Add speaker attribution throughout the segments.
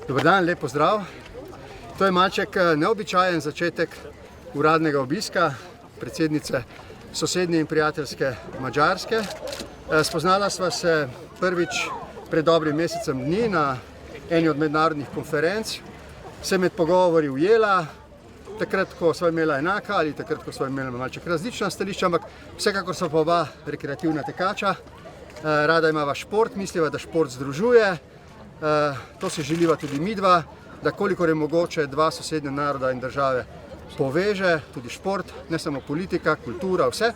Speaker 1: Dober dan, lep pozdrav. To je malček neobičajen začetek uradnega obiska predsednice sosednje in prijateljske Madžarske. Spoznala sva se prvič pred dobrim mesecem dni na eni od mednarodnih konferenc. Se med pogovori ujela, takrat, ko sva imela enaka ali takrat, ko sva imela malček različna stališča, ampak vsekakor sva pa oba rekreativna tekača. Rada imava šport, misliva, da šport združuje. To si želiva tudi midva, da kolikor je mogoče dva sosednja naroda in države poveže, tudi šport, ne samo politika, kultura, vse.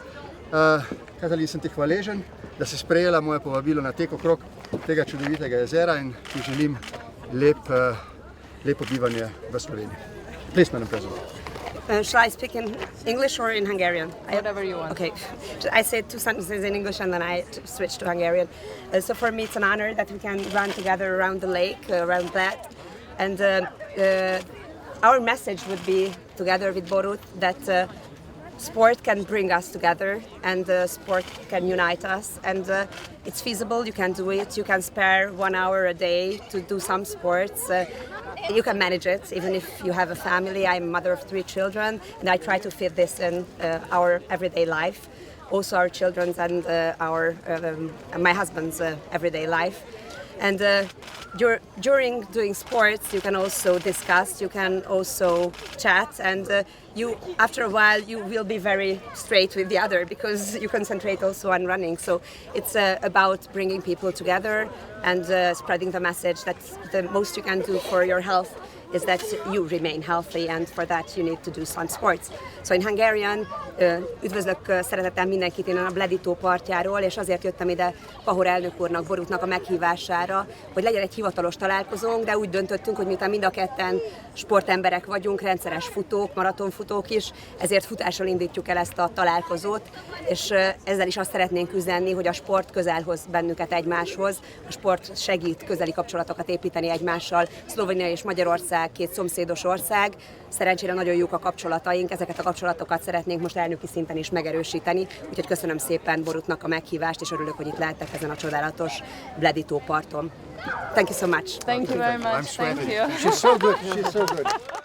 Speaker 1: Katalin, sem ti hvaležen, da si sprejela moje povabilo na tek okrog tega čudovitega jezera in ti želim lepo bivanje v Sloveniji. Please, madam president.
Speaker 2: Shall I speak in English or in Hungarian?
Speaker 3: Whatever you want.
Speaker 2: Okay. I say two sentences in English and then I switch to Hungarian. So for me it's an honor that we can run together around the lake, around Bled. And our message would be, together with Borut, that sport can bring us together and sport can unite us. And it's feasible, you can do it. You can spare 1 hour a day to do some sports. You can manage it, even if you have a family. I'm a mother of 3 children, and I try to fit this in our everyday life, also our children's and my husband's everyday life. And during doing sports, you can also discuss, you can also chat, and after a while you will be very straight with the other because you concentrate also on running. So it's about bringing people together and spreading the message that the most you can do for your health is that you remain healthy, and for that you need to do some sports. So in Hungarian, üdvözlök szeretettel mindenkit innen a Bledi tó partjáról, és azért jöttem ide Pahor elnök úrnak, Borutnak a meghívására, hogy legyen egy hivatalos találkozónk, de úgy döntöttünk, hogy miután mind a ketten sportemberek vagyunk, rendszeres futók, maratonfutók is, ezért futással indítjuk el ezt a találkozót, és ezzel is azt szeretnénk üzenni, hogy a sport közel hoz bennünket egymáshoz, a sport segít közeli kapcsolatokat építeni egymással. Szlovénia és Magyarország 2 szomszédos ország, szerencsére nagyon jók a kapcsolataink, ezeket a kapcsolatokat szeretnénk most elnöki szinten is megerősíteni, úgyhogy köszönöm szépen Borutnak a meghívást, és örülök, hogy itt lehettek ezen a csodálatos Bledi tó parton. Thank you so much.
Speaker 3: Thank you very much.
Speaker 1: I'm sweating.
Speaker 3: Thank you.
Speaker 1: She's so good. She's so good.